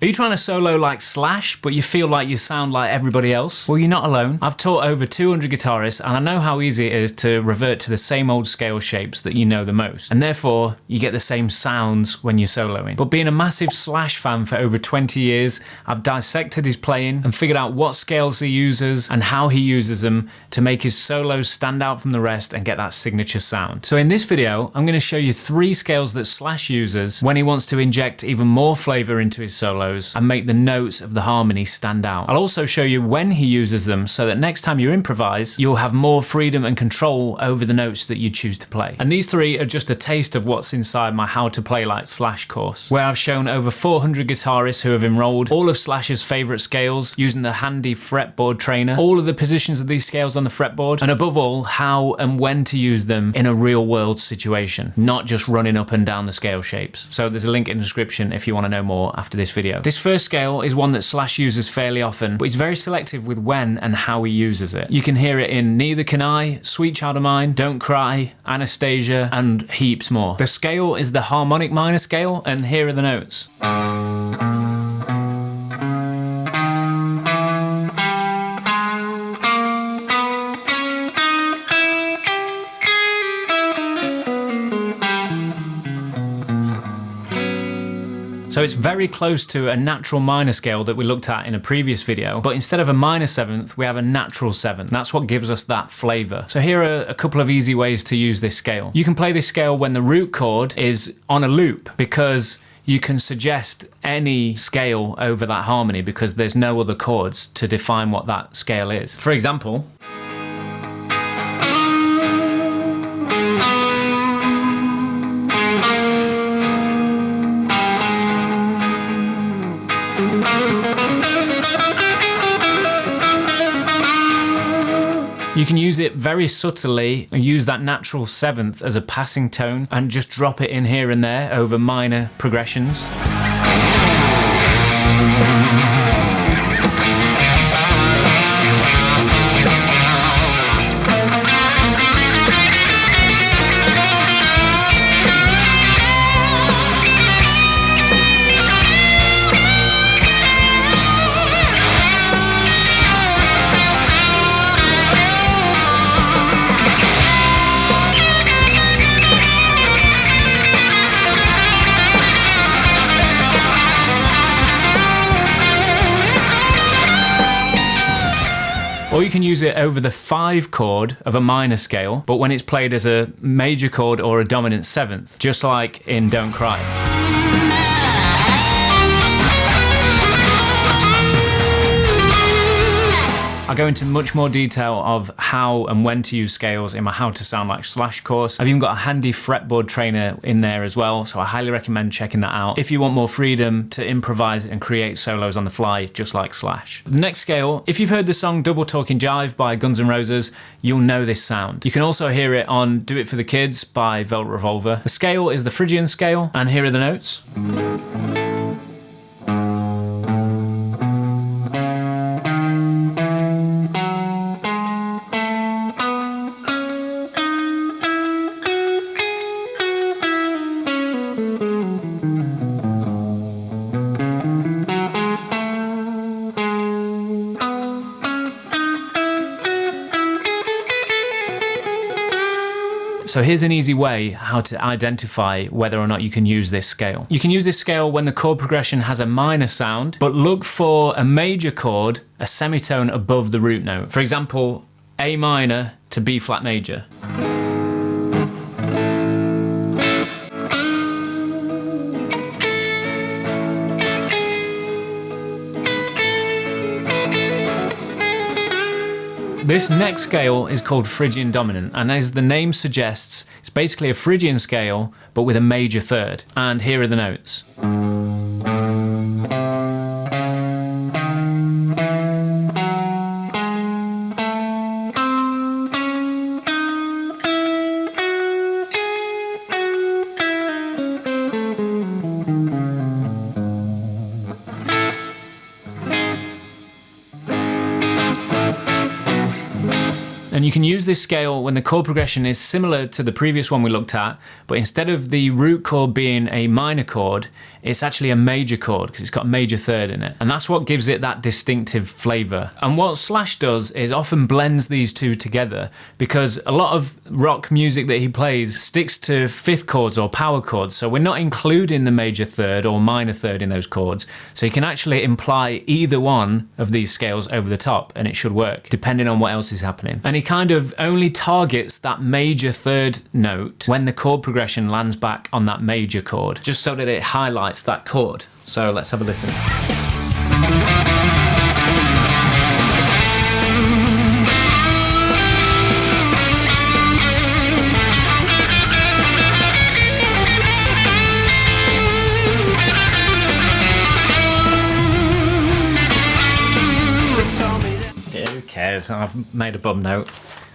Are you trying to solo like Slash, but you feel like you sound like everybody else? Well, you're not alone. I've taught over 200 guitarists, and I know how easy it is to revert to the same old scale shapes that you know the most. And therefore, you get the same sounds when you're soloing. But being a massive Slash fan for over 20 years, I've dissected his playing and figured out what scales he uses and how he uses them to make his solos stand out from the rest and get that signature sound. So in this video, I'm going to show you 3 scales that Slash uses when he wants to inject even more flavor into his solos and make the notes of the harmony stand out. I'll also show you when he uses them so that next time you improvise, you'll have more freedom and control over the notes that you choose to play. And these 3 are just a taste of what's inside my How to Play Like Slash course, where I've shown over 400 guitarists who have enrolled all of Slash's favorite scales using the handy fretboard trainer, all of the positions of these scales on the fretboard, and above all, how and when to use them in a real world situation, not just running up and down the scale shapes. So there's a link in the description if you want to know more after this video. This first scale is one that Slash uses fairly often, but he's very selective with when and how he uses it. You can hear it in Neither Can I, Sweet Child of Mine, Don't Cry, Anastasia, and heaps more. The scale is the harmonic minor scale, and here are the notes. So it's very close to a natural minor scale that we looked at in a previous video, but instead of a minor 7th, we have a natural 7th. That's what gives us that flavor. So here are a couple of easy ways to use this scale. You can play this scale when the root chord is on a loop, because you can suggest any scale over that harmony because there's no other chords to define what that scale is. For example, you can use it very subtly and use that natural 7th as a passing tone and just drop it in here and there over minor progressions. Or you can use it over the 5 chord of a minor scale, but when it's played as a major chord or a dominant 7th, just like in Don't Cry. I go into much more detail of how and when to use scales in my How to Sound Like Slash course. I've even got a handy fretboard trainer in there as well, so I highly recommend checking that out if you want more freedom to improvise and create solos on the fly, just like Slash. The next scale, if you've heard the song Double Talking Jive by Guns N' Roses, you'll know this sound. You can also hear it on Do It For The Kids by Velvet Revolver. The scale is the Phrygian scale, and here are the notes. So here's an easy way how to identify whether or not you can use this scale. You can use this scale when the chord progression has a minor sound, but look for a major chord, a semitone above the root note. For example, A minor to B flat major. This next scale is called Phrygian dominant, and as the name suggests, it's basically a Phrygian scale, but with a major 3rd. And here are the notes. And you can use this scale when the chord progression is similar to the previous one we looked at, but instead of the root chord being a minor chord, it's actually a major chord because it's got a major third in it. And that's what gives it that distinctive flavor. And what Slash does is often blends these two together, because a lot of rock music that he plays sticks to fifth chords or power chords. So we're not including the major third or minor third in those chords. So you can actually imply either one of these scales over the top and it should work, depending on what else is happening. And he kind of only targets that major third note when the chord progression lands back on that major chord, just so that it highlights that chord. So let's have a listen. Who cares? I've made a bum note.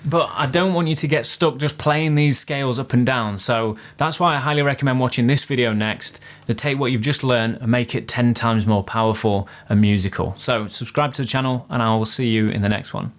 But I don't want you to get stuck just playing these scales up and down, so that's why I highly recommend watching this video next to take what you've just learned and make it 10 times more powerful and musical. So subscribe to the channel and I will see you in the next one.